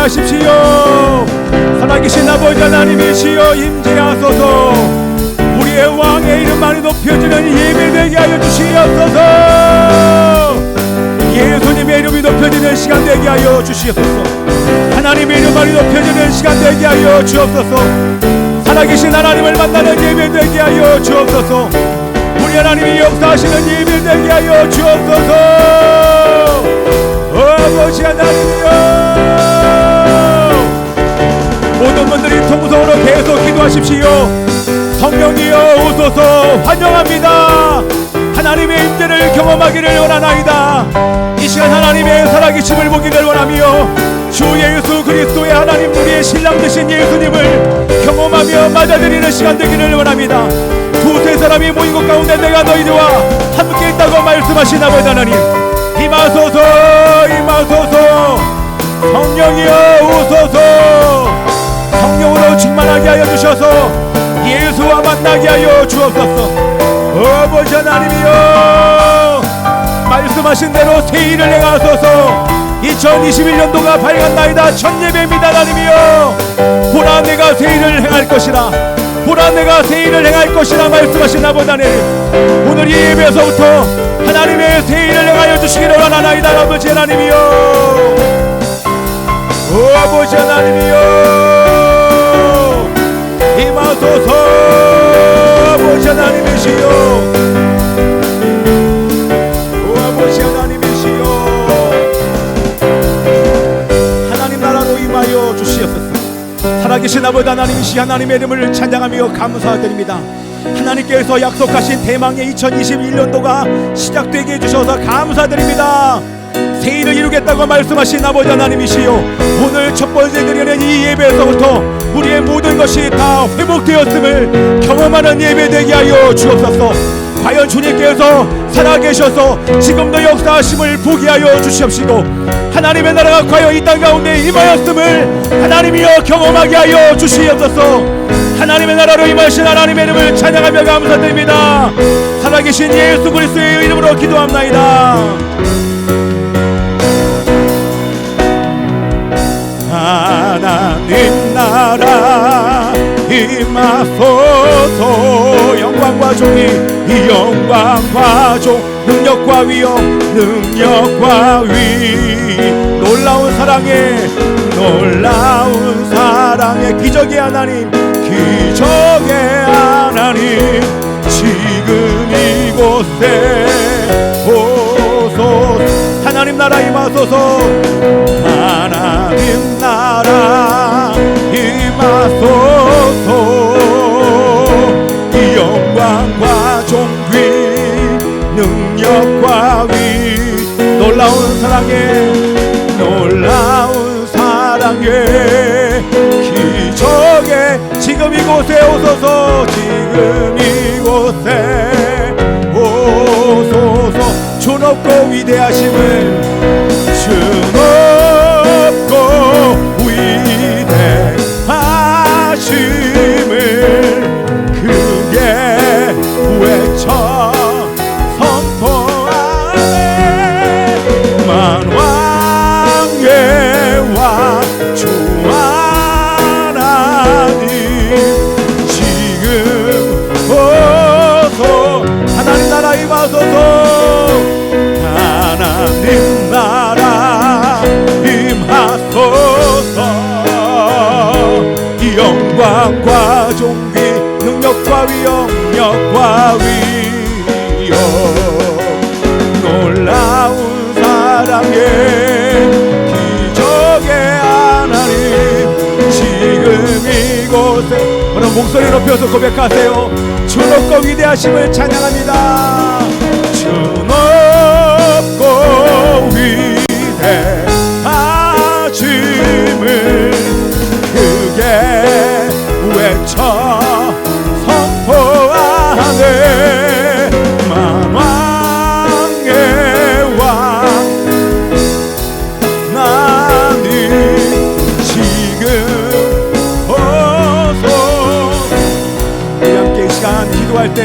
위대하십시오. 살아계신 아버지 하나님이시여 임재하소서. 우리의 왕의 이름만이 높여지는 예배되게 하여 주시옵소서. 예수님의 이름이 높여지는 시간 되게 하여 주시옵소서. 하나님의 이름만이 높여지는 시간 되게 하여 주옵소서. 살아계신 하나님을 만나는 예배 되게 하여 주옵소서. 우리 하나님이 역사하시는 예배 되게 하여 주옵소서. 아버지 하나님이여, 모든 분들이 통성으로 계속 기도하십시오. 성령이여 오소서. 환영합니다. 하나님의 임재를 경험하기를 원하나이다. 이 시간 하나님의 살아계심을 보기를 원하며 주 예수 그리스도의 하나님 우리의 신랑 되신 예수님을 경험하며 맞아들이는 시간 되기를 원합니다. 두세 사람이 모인 곳 가운데 내가 너희들과 함께 있다고 말씀하신 아버지 하나님, 임하소서 임하소서. 성령이여 오소서. 성령으로 충만하게 하여 주셔서 예수와 만나게 하여 주옵소서. 아버지 하나님이여, 말씀하신 대로 새일을 행하소서. 2021년도가 밝았나이다. 첫 예배입니다. 하나님이여, 보라 내가 새일을 행할 것이라, 보라 내가 새일을 행할 것이라 말씀하신 아버지 하나님, 오늘 이 예배에서부터 하나님의 새일을 행하여 주시기를 원하나이다. 아버지 하나님이여, 아버지 하나님이여 임하소서. 아버지 하나님이시여, 아버지 하나님이시여, 하나님 나라로 임하여 주시옵소서. 살아계신 아버지 하나님이시 하나님의 이름을 찬양하며 감사드립니다. 하나님께서 약속하신 대망의 2021년도가 시작되게 해주셔서 감사드립니다. 새일을 이루겠다고 말씀하신 아버지 하나님이시여, 오늘 첫 번째 드리는 이 예배에서부터 우리의 모든 것이 다 회복되었음을 경험하는 예배 되게 하여 주옵소서. 과연 주님께서 살아계셔서 지금도 역사하심을 보게 하여 주시옵시고, 하나님의 나라가 과연 이 땅 가운데 임하였음을 하나님이여 경험하게 하여 주시옵소서. 하나님의 나라로 임하신 하나님의 이름을 찬양하며 감사드립니다. 살아계신 예수 그리스도의 이름으로 기도합나이다. 하나님 나라 임하소서. 영광과 종이, 이 영광과 종, 능력과 위엄, 능력과 위, 놀라운 사랑의, 놀라운 사랑의 기적의 하나님, 기적의 하나님, 지금 이곳에 오소서. 하나님 나라 임하소서. 하나님 나라 임하소서. 이 영광과 존귀, 능력과 위, 놀라운 사랑의, 놀라운 사랑의 기적의 지금 이곳에 오소서. 지금 이곳에 오소서. 주 높고 위대하심을, 주 높고 위대하심을 크게 외쳐 선포하네. 만왕의 왕 주 하나님, 지금 오소. 하나님 나라 임하소서. 하나님 나라 임하소서. 이 영광과 존귀, 능력과 위엄, 능력과 위엄, 놀라운 사랑의 기적의 하나님, 지금 이곳에. 여러분 목소리 높여서 고백하세요. 주 높고 위대하심을 찬양합니다. 주 높고 위대하심을 크게 외쳐 선포하네. 만왕의 왕 나님, 지금 오소. 우리 함께 이 시간 기도할 때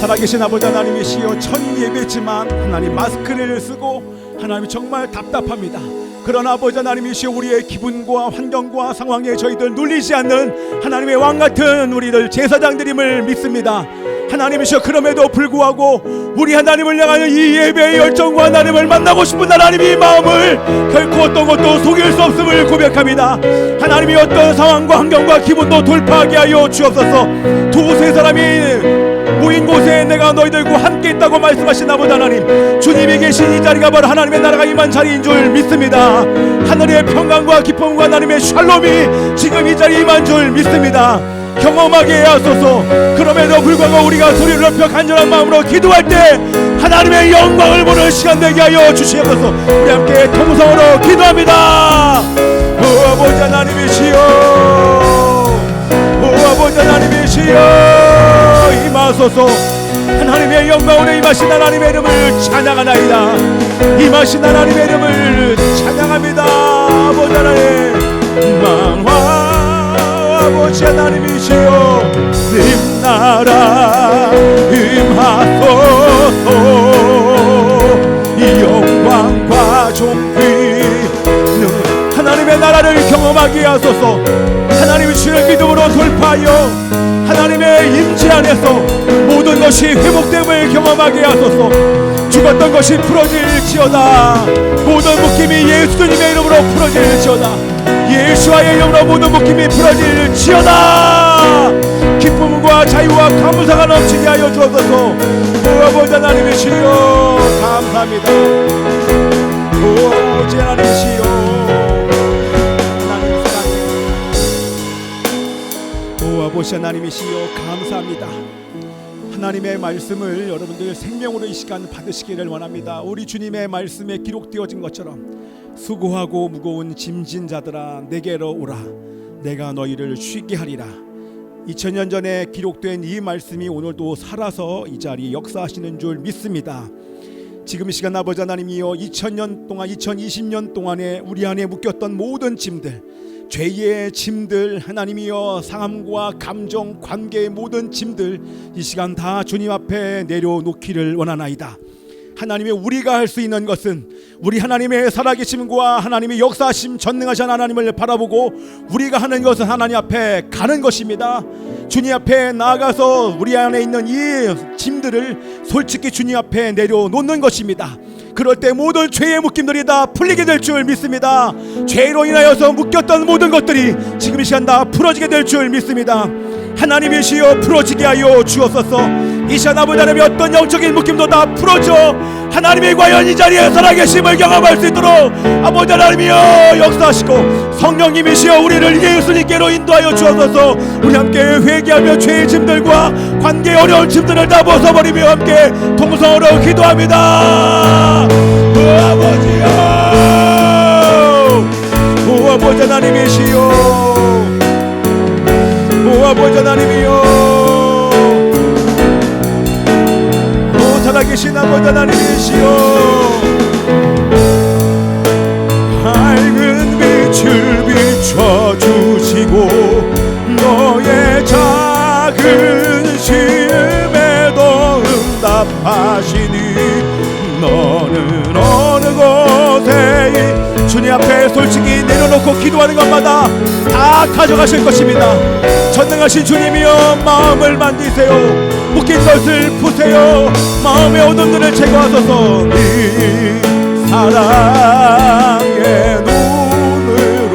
살아계신 아버지 하나님이시여, 첫 예배지만 하나님 마스크를 쓰고 하나님 정말 답답합니다. 그러나 아버지 하나님이시여, 우리의 기분과 환경과 상황에 저희들 눌리지 않는 하나님의 왕같은 우리들 제사장들임을 믿습니다. 하나님이시여, 그럼에도 불구하고 우리 하나님을 향하여 이 예배의 열정과 하나님을 만나고 싶은 하나님의 마음을 결코 어떤 것도 속일 수 없음을 고백합니다. 하나님이 어떤 상황과 환경과 기분도 돌파하게 하여 주옵소서. 두세 사람이 모인 곳에 내가 너희들과 함께 있다고 말씀하신 아버지 하나님, 주님이 계신 이 자리가 바로 하나님의 나라가 임한 자리인 줄 믿습니다. 하늘의 평강과 기쁨과 하나님의 샬롬이 지금 이 자리에 임한 줄 믿습니다. 경험하게 하소서. 그럼에도 불구하고 우리가 소리를 높여 간절한 마음으로 기도할 때 하나님의 영광을 보는 시간 되게 하여 주시옵소서. 우리 함께 통성으로 기도합니다. 오 아버지 하나님이시여, 오 아버지 하나님이시여, 임하소서. 하나님의 영광으로 임하신 하나님의 이름을 찬양하나이다. 임하신 하나님의 이름을 찬양합니다. 아버지 하나님, 망화 아버지 하나님이시여, 임나라 임하소서. 이 영광과 존귀는 하나님의 나라를 경험하게 하소서. 하나님이 주는 믿음으로 돌파하여 하나님의 임재 안에서 모든 것이 회복됨을 경험하게 하소서. 죽었던 것이 풀어질지어다. 모든 묶임이 예수님의 이름으로 풀어질지어다. 예수와의 이름으로 모든 묶임이 풀어질지어다. 기쁨과 자유와 감사가 넘치게 하여 주옵소서. 오 아버지 하나님이시여, 감사합니다. 오 아버지 하나님이시여, 하나님 사랑해요. 오 아버지 하나님이시여, 감사합니다. 하나님의 말씀을 여러분들 생명으로 이 시간 받으시기를 원합니다. 우리 주님의 말씀에 기록되어진 것처럼 수고하고 무거운 짐진 자들아 내게로 오라, 내가 너희를 쉬게 하리라. 2000년 전에 기록된 이 말씀이 오늘도 살아서 이 자리에 역사하시는 줄 믿습니다. 지금 이 시간 아버지 하나님이여, 2000년 동안 2020년 동안에 우리 안에 묶였던 모든 짐들, 죄의 짐들, 하나님이여 상함과 감정, 관계의 모든 짐들 이 시간 다 주님 앞에 내려놓기를 원하나이다. 하나님의 우리가 할 수 있는 것은 우리 하나님의 살아계심과 하나님의 역사하심 전능하신 하나님을 바라보고 우리가 하는 것은 하나님 앞에 가는 것입니다. 주님 앞에 나아가서 우리 안에 있는 이 짐들을 솔직히 주님 앞에 내려놓는 것입니다. 그럴 때 모든 죄의 묶임들이 다 풀리게 될 줄 믿습니다. 죄로 인하여서 묶였던 모든 것들이 지금 이 시간 다 풀어지게 될 줄 믿습니다. 하나님이시여, 풀어지게 하여 주옵소서. 이 시간 아버지 하나님의 어떤 영적인 묶임도 다 풀어져 하나님이 과연 이 자리에 살아계심을 경험할 수 있도록 아버지 하나님이여 역사하시고, 성령님이시여 우리를 예수님께로 인도하여 주옵소서. 우리 함께 회개하며 죄의 짐들과 관계의 어려운 짐들을 다 벗어버리며 함께 통성으로 기도합니다. 오 아버지여, 오 아버지 하나님이시여, 오 아버지 하나님이여, 살아계신 아버지 하나님이시여, 밝은 빛을 비춰주시고 너의 작은 시음에도 응답하시니 너는 어느 곳에 주님 앞에 솔직히 내려놓고 기도하는 것마다 다 가져가실 것입니다. 전능하신 주님이여, 마음을 만지세요. 묶인 것을 푸세요. 마음의 어둠들을 제거하소서. 네 사랑의 눈으로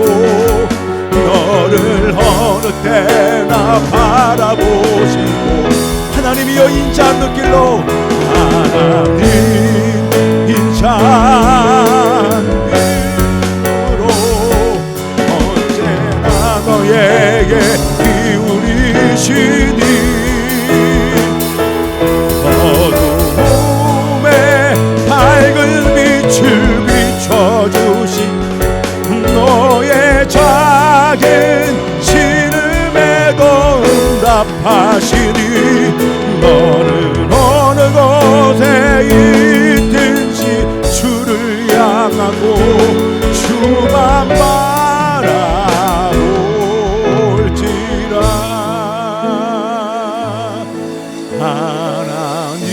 너를 어느 때나 바라보시고, 하나님이여 인자 않는 길로, 하나님 인자 않는 길로 언제나 너에게 기울이시니 어두움에 밝은 빛을 비춰주신 너의 작은 신음에도 응답하시니 너는 어느 곳에 있든지 주를 향하고 주만 바라올지라. 하나님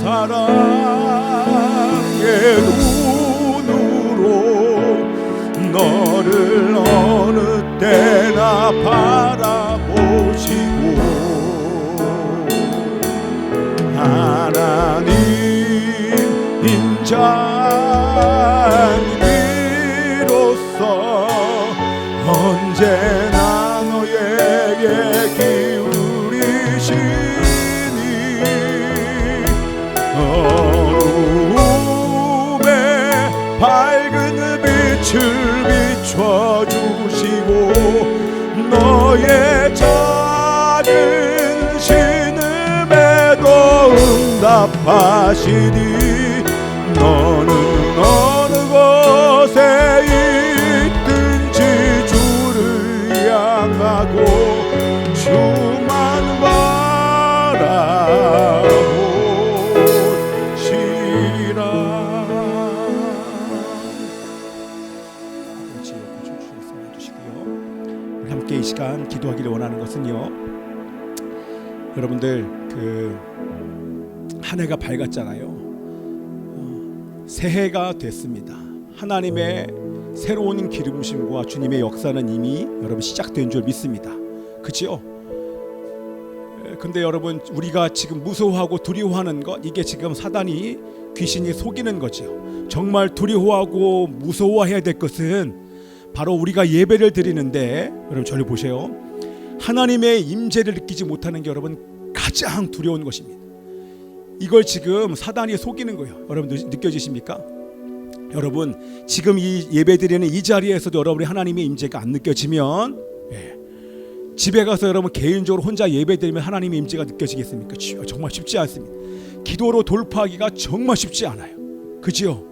사랑의 눈으로 너를 어느 때나 바라보시고 하나님 인자님으로서 언제나 너에게 기울이시니 어둠에 밝은 빛을 비춰주시고 너의 작은 신음에도 응답하시니 너는 어느 곳에 있든지 주를 향하고 주만 바라보시라. 함께 이 시간 기도하기를 원하는 것은요, 여러분들 한 해가 밝았잖아요. 새해가 됐습니다. 하나님의 새로운 기름부심과 주님의 역사는 이미 여러분 시작된 줄 믿습니다. 그치요? 근데 여러분, 우리가 지금 무서워하고 두려워하는 것, 이게 지금 사단이, 귀신이 속이는 거죠. 정말 두려워하고 무서워해야 될 것은 바로 우리가 예배를 드리는데, 여러분 저를 보세요. 하나님의 임재를 느끼지 못하는 게 여러분 가장 두려운 것입니다. 이걸 지금 사단이 속이는 거예요. 여러분 느껴지십니까? 여러분 지금 이 예배드리는 이 자리에서도 여러분의 하나님의 임재가 안 느껴지면, 집에 가서 여러분 개인적으로 혼자 예배드리면 하나님의 임재가 느껴지겠습니까? 정말 쉽지 않습니다. 기도로 돌파하기가 정말 쉽지 않아요. 그지요?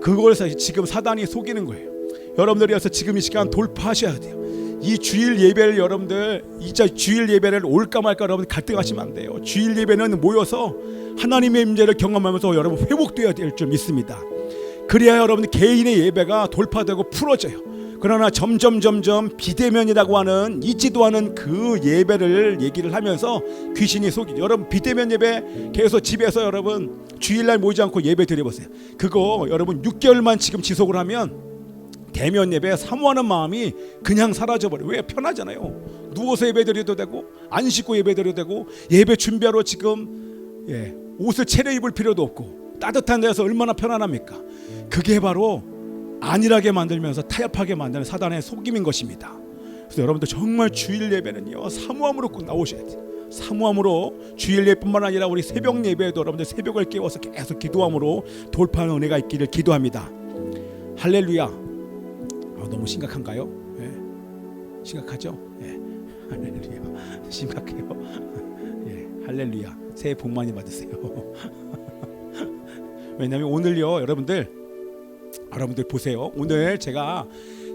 그걸 지금 사단이 속이는 거예요. 여러분들이어서 지금 이 시간 돌파하셔야 돼요. 이 주일 예배를 여러분들, 진짜 주일 예배를 올까 말까 여러분 갈등하시면 안 돼요. 주일 예배는 모여서 하나님의 임재를 경험하면서 여러분 회복되어야 될 줄 믿습니다. 그래야 여러분들 개인의 예배가 돌파되고 풀어져요. 그러나 점점 비대면이라고 하는 있지도 않은 그 예배를 얘기를 하면서 귀신이 속이죠. 여러분 비대면 예배 계속 집에서 여러분 주일날 모이지 않고 예배 드려보세요. 그거 여러분 6개월만 지금 지속을 하면 대면 예배 사모하는 마음이 그냥 사라져버려요. 왜? 편하잖아요. 누워서 예배 드려도 되고 안 씻고 예배 드려도 되고, 예배 준비하러 지금 옷을 차려입을 필요도 없고 따뜻한 데서 얼마나 편안합니까? 그게 바로 안일하게 만들면서 타협하게 만드는 사단의 속임인 것입니다. 그래서 여러분들 정말 주일 예배는요 사모함으로 꼭 나오셔야 돼요. 사모함으로 주일 예배뿐만 아니라 우리 새벽 예배에도 여러분들 새벽을 깨워서 계속 기도함으로 돌파하는 은혜가 있기를 기도합니다. 할렐루야. 너무 심각한가요? 심각하죠? 할렐루야. 심각해요. 할렐루야. 새해 복 많이 받으세요. 왜냐하면 오늘요 여러분들 보세요. 오늘 제가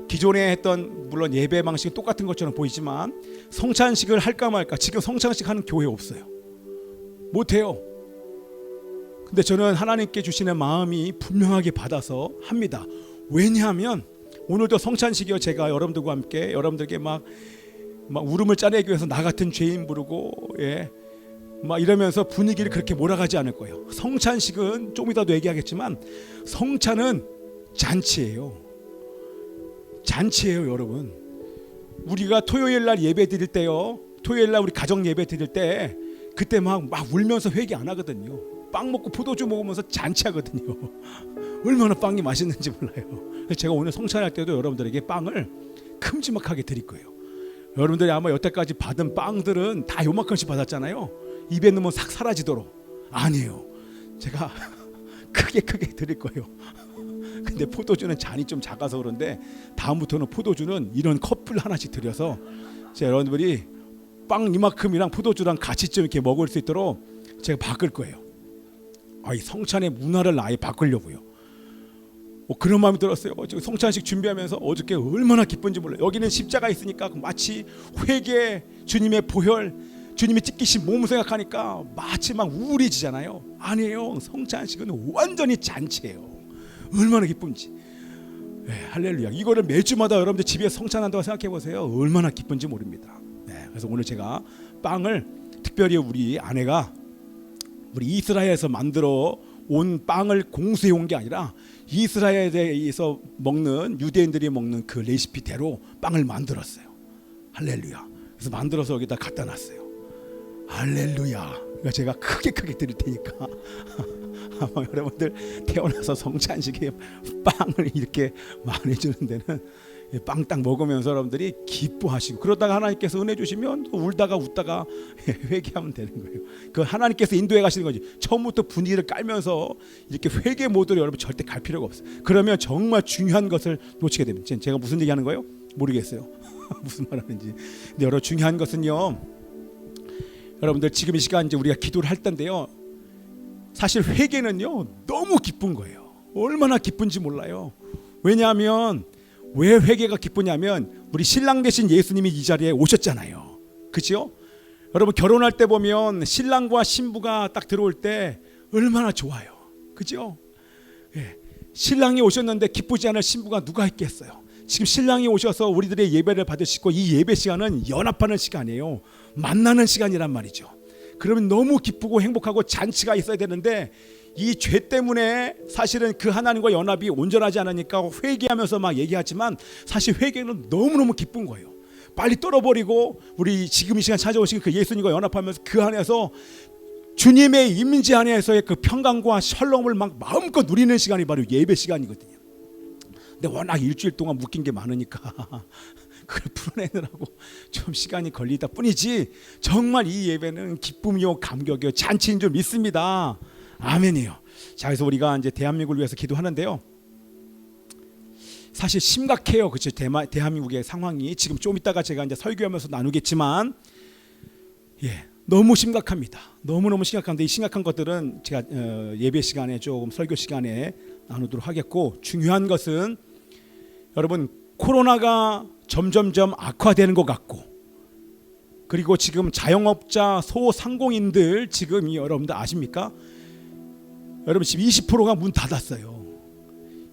기존에 했던, 물론 예배 방식이 똑같은 것처럼 보이지만 성찬식을 할까 말까. 지금 성찬식 하는 교회 없어요. 못해요. 근데 저는 하나님께 주시는 마음이 분명하게 받아서 합니다. 왜냐하면 오늘도 성찬식이요, 제가 여러분들과 함께 여러분들께 막 울음을 짜내기 위해서 나 같은 죄인 부르고 막 이러면서 분위기를 그렇게 몰아가지 않을 거예요. 성찬식은 좀 이따도 얘기하겠지만 성찬은 잔치예요. 여러분. 우리가 토요일 날 예배 드릴 때요, 토요일 날 우리 가정 예배 드릴 때 그때 막 울면서 회개 안 하거든요. 빵 먹고 포도주 먹으면서 잔치하거든요. 얼마나 빵이 맛있는지 몰라요. 그래서 제가 오늘 성찬할 때도 여러분들에게 빵을 큼지막하게 드릴 거예요. 여러분들이 아마 여태까지 받은 빵들은 다 요만큼씩 받았잖아요. 입에 넣으면 싹 사라지도록. 아니에요. 제가 크게 드릴 거예요. 근데 포도주는 잔이 좀 작아서 그런데 다음부터는 포도주는 이런 컵을 하나씩 드려서 여러분들이 빵 이만큼이랑 포도주랑 같이 좀 이렇게 먹을 수 있도록 제가 바꿀 거예요. 이 성찬의 문화를 아예 바꾸려고요. 그런 마음이 들었어요. 성찬식 준비하면서 어저께 얼마나 기쁜지 몰라요. 여기는 십자가 있으니까 마치 회개, 주님의 보혈, 주님이 찢기신 몸 생각하니까 마치 막 우울해지잖아요. 아니에요. 성찬식은 완전히 잔치예요. 얼마나 기쁜지. 할렐루야. 이거를 매주마다 여러분들 집에 성찬한다고 생각해 보세요. 얼마나 기쁜지 모릅니다. 그래서 오늘 제가 빵을 특별히 우리 아내가 우리 이스라엘에서 만들어 온 빵을 공수해 온 게 아니라 이스라엘에서 먹는, 유대인들이 먹는 그 레시피대로 빵을 만들었어요. 할렐루야. 그래서 만들어서 여기다 갖다 놨어요. 할렐루야. 그러니까 제가 크게 드릴 테니까 아마 여러분들 태어나서 성찬식에 빵을 이렇게 많이 주는 데는 빵 딱 먹으면서 여러분들이 기뻐하시고, 그러다가 하나님께서 은혜 주시면 울다가 웃다가 회개하면 되는 거예요. 그 하나님께서 인도해 가시는 거지. 처음부터 분위기를 깔면서 이렇게 회개 모드로 여러분 절대 갈 필요가 없어요. 그러면 정말 중요한 것을 놓치게 됩니다. 제가 무슨 얘기하는 거예요? 모르겠어요. 무슨 말 하는지. 근데 여러분, 중요한 것은요, 여러분들 지금 이 시간 이제 우리가 기도를 할 텐데요, 사실 회개는요 너무 기쁜 거예요. 얼마나 기쁜지 몰라요. 왜냐하면 왜 회개가 기쁘냐면 우리 신랑 되신 예수님이 이 자리에 오셨잖아요. 그렇죠? 여러분, 결혼할 때 보면 신랑과 신부가 딱 들어올 때 얼마나 좋아요. 그렇죠? 예. 신랑이 오셨는데 기쁘지 않을 신부가 누가 있겠어요? 지금 신랑이 오셔서 우리들의 예배를 받으시고, 이 예배 시간은 연합하는 시간이에요. 만나는 시간이란 말이죠. 그러면 너무 기쁘고 행복하고 잔치가 있어야 되는데, 이 죄 때문에 사실은 그 하나님과 연합이 온전하지 않으니까 회개하면서 막 얘기하지만, 사실 회개는 너무너무 기쁜 거예요. 빨리 떨어버리고 우리 지금 이 시간 찾아오신 그 예수님과 연합하면서 그 안에서 주님의 임재 안에서의 그 평강과 샬롬을 막 마음껏 누리는 시간이 바로 예배 시간이거든요. 근데 워낙 일주일 동안 묶인 게 많으니까 그걸 풀어내느라고 좀 시간이 걸리다 뿐이지, 정말 이 예배는 기쁨이요 감격이요 잔치인 줄 믿습니다. 아멘이요. 자, 그래서 우리가 이제 대한민국을 위해서 기도하는데요, 사실 심각해요. 그렇죠? 대한민국의 상황이 지금 좀 이따가 제가 이제 설교하면서 나누겠지만, 너무 심각합니다. 너무너무 심각한데, 이 심각한 것들은 제가 예배 시간에 조금 설교 시간에 나누도록 하겠고, 중요한 것은 여러분, 코로나가 점점점 악화되는 것 같고, 그리고 지금 자영업자 소상공인들 지금 여러분들 아십니까? 여러분, 지금 20%가 문 닫았어요.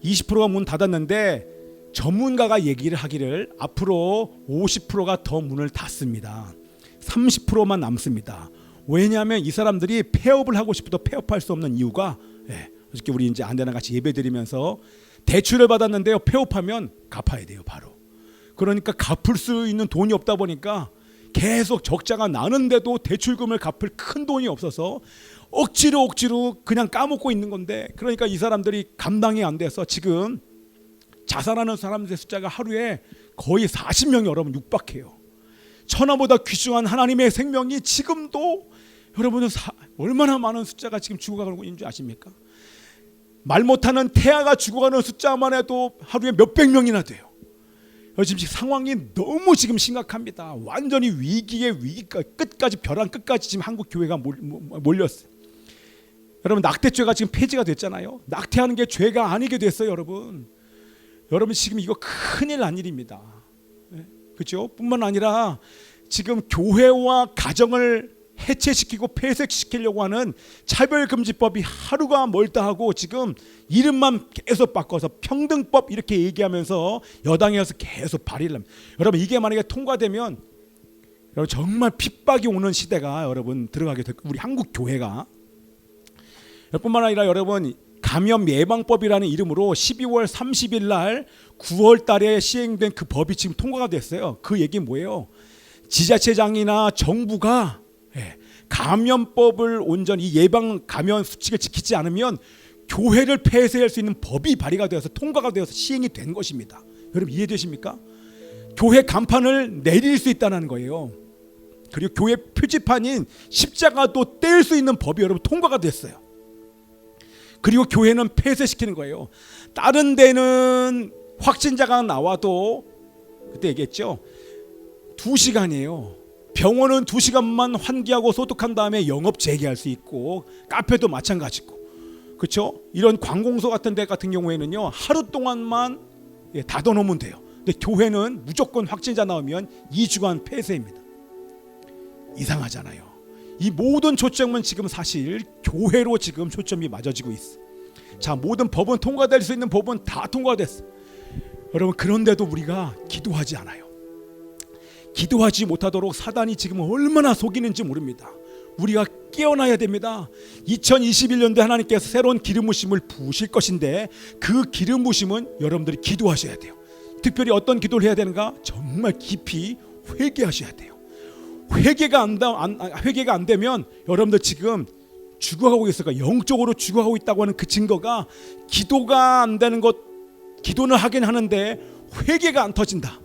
20%가 문 닫았는데 전문가가 얘기를 하기를 앞으로 50%가 더 문을 닫습니다. 30%만 남습니다. 왜냐하면 이 사람들이 폐업을 하고 싶어도 폐업할 수 없는 이유가, 어저께 우리 이제 안대랑 같이 예배드리면서 대출을 받았는데요, 폐업하면 갚아야 돼요, 바로. 그러니까 갚을 수 있는 돈이 없다 보니까 계속 적자가 나는데도 대출금을 갚을 큰 돈이 없어서 억지로 그냥 까먹고 있는 건데, 그러니까 이 사람들이 감당이 안 돼서 지금 자살하는 사람들의 숫자가 하루에 거의 40명이 여러분 육박해요. 천하보다 귀중한 하나님의 생명이 지금도 여러분은 얼마나 많은 숫자가 지금 죽어가고 있는 줄 아십니까? 말 못하는 태아가 죽어가는 숫자만 해도 하루에 몇백 명이나 돼요. 지금 상황이 너무 지금 심각합니다. 완전히 위기의 위기가 끝까지, 벼랑 끝까지 지금 한국 교회가 몰렸어요. 여러분, 낙태죄가 지금 폐지가 됐잖아요. 낙태하는 게 죄가 아니게 됐어요, 여러분. 여러분, 지금 이거 큰일 난 일입니다. 그렇죠? 뿐만 아니라 지금 교회와 가정을 해체시키고 폐쇄시키려고 하는 차별금지법이 하루가 멀다 하고 지금 이름만 계속 바꿔서 평등법 이렇게 얘기하면서 여당에서 계속 발의를 합니다. 여러분, 이게 만약에 통과되면 여러분 정말 핍박이 오는 시대가 여러분 들어가게 될 거예요. 우리 한국 교회가. 뿐만 아니라 여러분, 감염 예방법이라는 이름으로 12월 30일 날 9월 달에 시행된 그 법이 지금 통과가 됐어요. 그 얘기 뭐예요? 지자체장이나 정부가 감염법을 온전히 예방 감염 수칙을 지키지 않으면 교회를 폐쇄할 수 있는 법이 발의가 되어서 통과가 되어서 시행이 된 것입니다. 여러분, 이해되십니까? 교회 간판을 내릴 수 있다는 거예요. 그리고 교회 표지판인 십자가도 뗄 수 있는 법이 여러분 통과가 됐어요. 그리고 교회는 폐쇄시키는 거예요. 다른 데는 확진자가 나와도 그때 얘기했죠. 2시간이에요. 병원은 2시간만 환기하고 소독한 다음에 영업 재개할 수 있고, 카페도 마찬가지고, 그렇죠? 이런 관공서 같은 데 같은 경우에는요, 하루 동안만 닫아놓으면 돼요. 근데 교회는 무조건 확진자 나오면 2주간 폐쇄입니다. 이상하잖아요. 이 모든 초점은 지금 사실 교회로 지금 초점이 맞아지고 있어. 자, 모든 법은 통과될 수 있는 법은 다 통과됐어. 여러분, 그런데도 우리가 기도하지 않아요. 기도하지 못하도록 사단이 지금 얼마나 속이는지 모릅니다. 우리가 깨어나야 됩니다. 2021년도에 하나님께서 새로운 기름 부으심을 부으실 것인데 그 기름 부으심은 여러분들이 기도하셔야 돼요. 특별히 어떤 기도를 해야 되는가? 정말 깊이 회개하셔야 돼요. 회개가 안 되면 여러분들 지금 죽어가고 있을까? 영적으로 죽어가고 있다고 하는 그 증거가 기도가 안 되는 것, 기도는 하긴 하는데 회개가 안 터진다.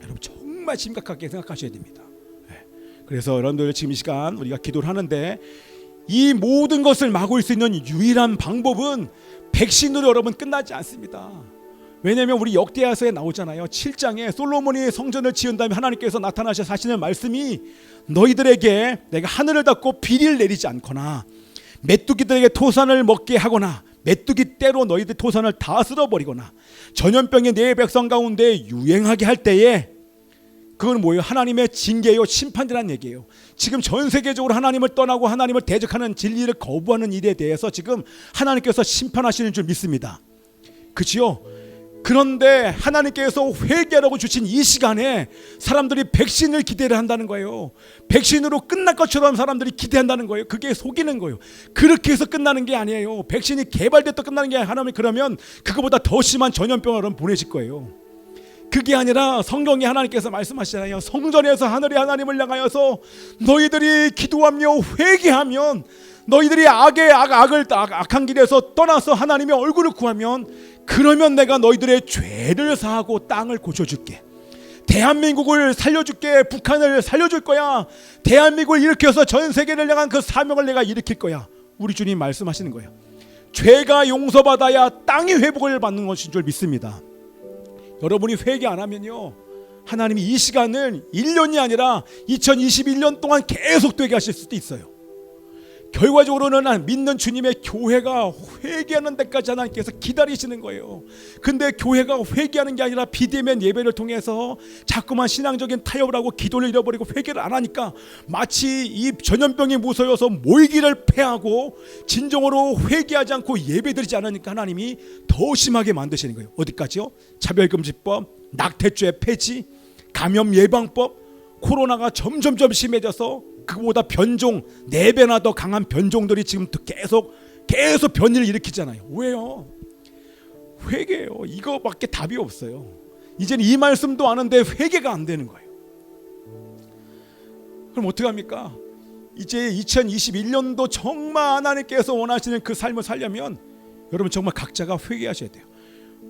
여러분 정말 심각하게 생각하셔야 됩니다. 그래서 여러분들 지금 이 시간 우리가 기도를 하는데 이 모든 것을 막을 수 있는 유일한 방법은 백신으로 여러분 끝나지 않습니다. 왜냐하면 우리 역대하서에 나오잖아요. 7장에 솔로몬이 성전을 지은 다음에 하나님께서 나타나셔 하시는 말씀이 너희들에게 내가 하늘을 닫고 비를 내리지 않거나 메뚜기들에게 토산을 먹게 하거나 메뚜기 떼로 너희들 토산을 다 쓸어버리거나 전염병이 내 백성 가운데 유행하게 할 때에 그건 뭐예요? 하나님의 징계요 심판이라는 얘기예요. 지금 전 세계적으로 하나님을 떠나고 하나님을 대적하는 진리를 거부하는 일에 대해서 지금 하나님께서 심판하시는 줄 믿습니다. 그렇지요? 그런데 하나님께서 회개하라고 주신 이 시간에 사람들이 백신을 기대를 한다는 거예요. 백신으로 끝날 것처럼 사람들이 기대한다는 거예요. 그게 속이는 거예요. 그렇게 해서 끝나는 게 아니에요. 백신이 개발됐다 끝나는 게 아니라 하나님이 그러면 그거보다 더 심한 전염병을 보내실 거예요. 그게 아니라 성경에 하나님께서 말씀하시잖아요. 성전에서 하늘의 하나님을 향하여서 너희들이 기도하며 회개하면 너희들이 악한 길에서 떠나서 하나님의 얼굴을 구하면 그러면 내가 너희들의 죄를 사하고 땅을 고쳐줄게. 대한민국을 살려줄게. 북한을 살려줄 거야. 대한민국을 일으켜서 전 세계를 향한 그 사명을 내가 일으킬 거야. 우리 주님 말씀하시는 거예요. 죄가 용서받아야 땅이 회복을 받는 것인 줄 믿습니다. 여러분이 회개 안 하면요 하나님이 이 시간을 1년이 아니라 2021년 동안 계속 되게 하실 수도 있어요. 결과적으로는 믿는 주님의 교회가 회개하는 데까지 하나님께서 기다리시는 거예요. 근데 교회가 회개하는 게 아니라 비대면 예배를 통해서 자꾸만 신앙적인 타협을 하고 기도를 잃어버리고 회개를 안 하니까 마치 이 전염병이 무서워서 모이기를 패하고 진정으로 회개하지 않고 예배드리지 않으니까 하나님이 더 심하게 만드시는 거예요. 어디까지요? 차별금지법, 낙태죄 폐지, 감염 예방법, 코로나가 점점점 심해져서 그보다 변종 4배나 더 강한 변종들이 지금 계속 변이를 일으키잖아요. 왜요? 회개예요. 이거밖에 답이 없어요. 이제는 이 말씀도 아는데 회개가 안 되는 거예요. 그럼 어떻게 합니까? 이제 2021년도 정말 하나님께서 원하시는 그 삶을 살려면 여러분 정말 각자가 회개하셔야 돼요.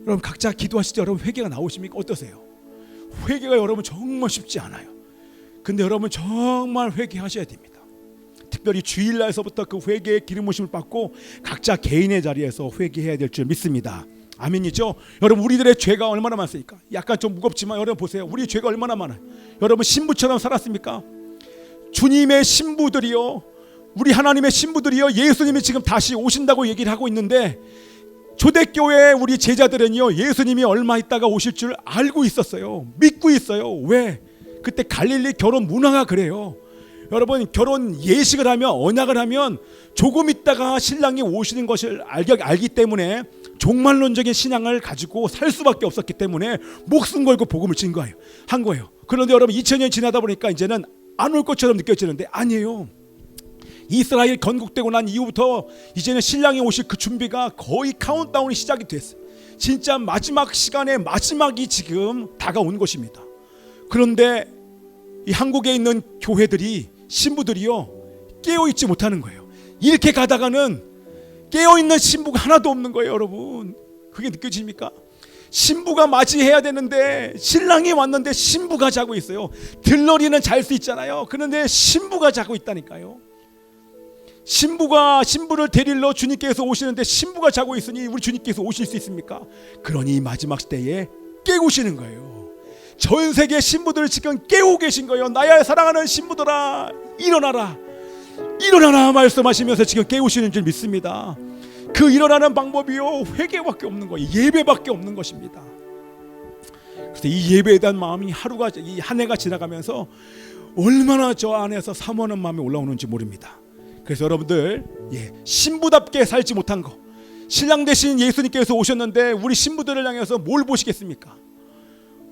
여러분 각자 기도하실 때 여러분 회개가 나오십니까? 어떠세요? 회개가 여러분 정말 쉽지 않아요. 근데 여러분 정말 회개하셔야 됩니다. 특별히 주일날서부터 그 회개의 기름 부으심을 받고 각자 개인의 자리에서 회개해야 될 줄 믿습니다. 아멘이죠? 여러분 우리들의 죄가 얼마나 많습니까? 약간 좀 무겁지만 여러분 보세요. 우리 죄가 얼마나 많아요. 여러분 신부처럼 살았습니까? 주님의 신부들이요, 우리 하나님의 신부들이요, 예수님이 지금 다시 오신다고 얘기를 하고 있는데 초대교회 우리 제자들은요 예수님이 얼마 있다가 오실 줄 알고 있었어요. 믿고 있어요. 왜? 그때 갈릴리 결혼 문화가 그래요. 여러분 결혼 예식을 하면 언약을 하면 조금 있다가 신랑이 오시는 것을 알기 때문에 종말론적인 신앙을 가지고 살 수밖에 없었기 때문에 목숨 걸고 복음을 한 거예요. 그런데 여러분 2000년이 지나다 보니까 이제는 안 올 것처럼 느껴지는데 아니에요. 이스라엘 건국되고 난 이후부터 이제는 신랑이 오실 그 준비가 거의 카운트다운이 시작이 됐어요. 진짜 마지막 시간에 마지막이 지금 다가온 것입니다. 그런데 이 한국에 있는 교회들이 신부들이요 깨어있지 못하는 거예요. 이렇게 가다가는 깨어있는 신부가 하나도 없는 거예요. 여러분 그게 느껴집니까? 신부가 맞이해야 되는데 신랑이 왔는데 신부가 자고 있어요. 들러리는 잘 수 있잖아요. 그런데 신부가 자고 있다니까요. 신부를 데리러 주님께서 오시는데 신부가 자고 있으니 우리 주님께서 오실 수 있습니까? 그러니 마지막 때에 깨우시는 거예요. 전 세계 신부들을 지금 깨우고 계신 거예요. 나의 사랑하는 신부들아 일어나라 일어나라 말씀하시면서 지금 깨우시는 줄 믿습니다. 그 일어나는 방법이요 회개밖에 없는 거예요. 예배밖에 없는 것입니다. 그래서 이 예배에 대한 마음이 하루가 이 한 해가 지나가면서 얼마나 저 안에서 사모하는 마음이 올라오는지 모릅니다. 그래서 여러분들 신부답게 살지 못한 거, 신랑 대신 예수님께서 오셨는데 우리 신부들을 향해서 뭘 보시겠습니까?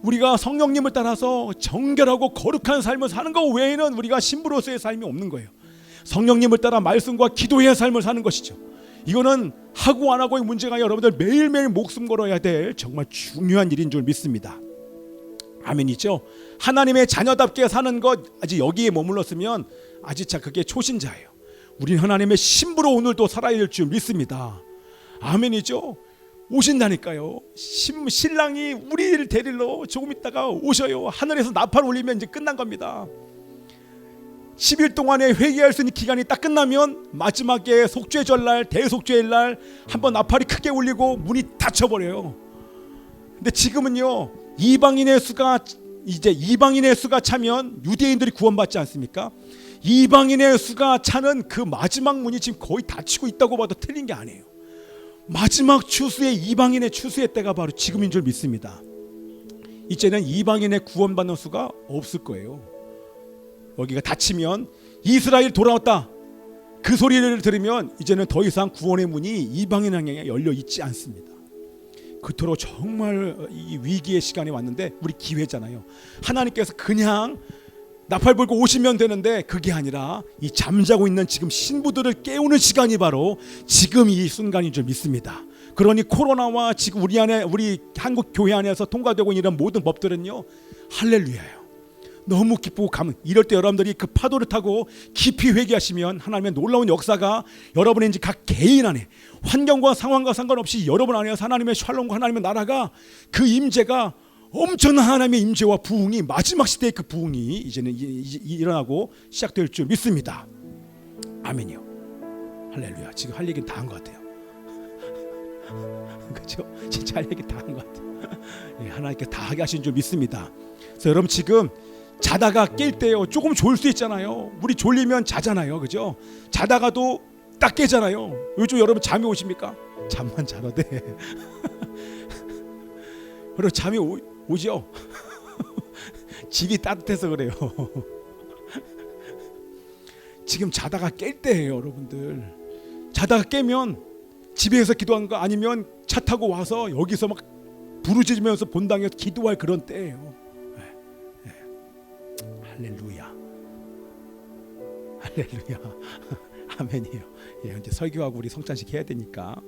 우리가 성령님을 따라서 정결하고 거룩한 삶을 사는 것 외에는 우리가 신부로서의 삶이 없는 거예요. 성령님을 따라 말씀과 기도의 삶을 사는 것이죠. 이거는 하고 안 하고의 문제가 아니라 여러분들 매일매일 목숨 걸어야 될 정말 중요한 일인 줄 믿습니다. 아멘이죠. 하나님의 자녀답게 사는 것, 아직 여기에 머물렀으면 아직 그게 초신자예요. 우리는 하나님의 신부로 오늘도 살아야 될 줄 믿습니다. 아멘이죠. 오신다니까요. 신랑이 우리를 데리러 조금 있다가 오셔요. 하늘에서 나팔 울리면 이제 끝난 겁니다. 10일 동안에 회개할 수 있는 기간이 딱 끝나면 마지막에 속죄 전날, 대속죄일 날 한번 나팔이 크게 울리고 문이 닫혀버려요. 근데 지금은요, 이방인의 수가 차면 유대인들이 구원받지 않습니까? 이방인의 수가 차는 그 마지막 문이 지금 거의 닫히고 있다고 봐도 틀린 게 아니에요. 마지막 추수의 이방인의 추수의 때가 바로 지금인 줄 믿습니다. 이제는 이방인의 구원받는 수가 없을 거예요. 여기가 닫히면 이스라엘 돌아왔다, 그 소리를 들으면 이제는 더 이상 구원의 문이 이방인 향해 열려 있지 않습니다. 그토록 정말 이 위기의 시간이 왔는데 우리 기회잖아요. 하나님께서 그냥 나팔 불고 오시면 되는데 그게 아니라 이 잠자고 있는 지금 신부들을 깨우는 시간이 바로 지금 이 순간인 줄 믿습니다. 그러니 코로나와 지금 우리 한국 교회 안에서 통과되고 있는 이런 모든 법들은요, 할렐루야예요. 너무 기쁘고 이럴 때 여러분들이 그 파도를 타고 깊이 회개하시면 하나님의 놀라운 역사가 여러분의 이제 각 개인 안에, 환경과 상황과 상관없이 여러분 안에서 하나님의 샬롬과 하나님의 나라가, 그 임재가, 엄청난 하나님의 임재와 부흥이, 마지막 시대의 그 부흥이 이제는 일어나고 시작될 줄 믿습니다. 아멘이요. 할렐루야. 지금 할 얘기는 다 한 것 같아요. 그렇죠? 진짜 할 얘기 다 한 것 같아요. 하나님께서 다 하게 하신 줄 믿습니다. 그래서 여러분 지금 자다가 깰 때요, 조금 졸 수 있잖아요. 우리 졸리면 자잖아요, 그죠? 자다가도 딱 깨잖아요. 요즘 여러분 잠이 오십니까? 잠만 자도 돼. 그리고 잠이 오죠. 집이 따뜻해서 그래요. 지금 자다가 깰 때예요, 여러분들. 자다가 깨면 집에서 기도한 거 아니면 차 타고 와서 여기서 막 부르짖으면서 본당에서 기도할 그런 때예요. 할렐루야. 할렐루야. 아멘이에요. 이제 설교하고 우리 성찬식 해야 되니까.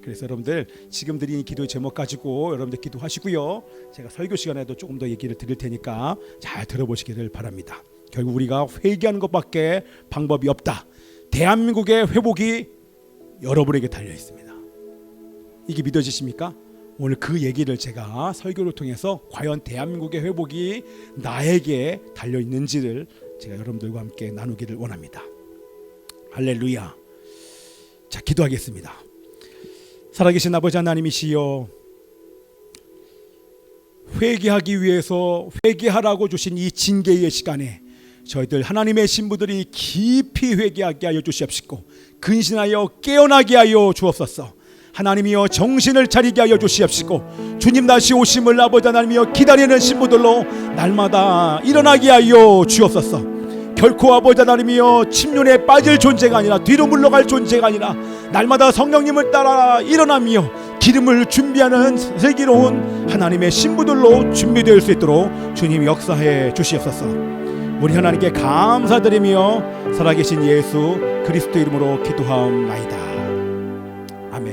그래서 여러분들 지금 드린 기도의 제목 가지고 여러분들 기도하시고요. 제가 설교 시간에도 조금 더 얘기를 드릴 테니까 잘 들어보시기를 바랍니다. 결국 우리가 회개하는 것밖에 방법이 없다. 대한민국의 회복이 여러분에게 달려 있습니다. 이게 믿어지십니까? 오늘 그 얘기를 제가 설교를 통해서 과연 대한민국의 회복이 나에게 달려 있는지를 제가 여러분들과 함께 나누기를 원합니다. 할렐루야. 자, 기도하겠습니다. 살아계신 아버지 하나님이시여, 회개하기 위해서 회개하라고 주신 이 징계의 시간에 저희들 하나님의 신부들이 깊이 회개하게 하여 주시옵시고 근신하여 깨어나게 하여 주옵소서. 하나님이여, 정신을 차리게 하여 주시옵시고 주님 다시 오심을 아버지 하나님이여 기다리는 신부들로 날마다 일어나게 하여 주옵소서. 결코 아버지 하나님이여 침륜에 빠질 존재가 아니라 뒤로 물러갈 존재가 아니라 날마다 성령님을 따라 일어나며 기름을 준비하는 슬기로운 하나님의 신부들로 준비될 수 있도록 주님 역사해 주시옵소서. 우리 하나님께 감사드리며 살아계신 예수 그리스도 이름으로 기도하옵나이다.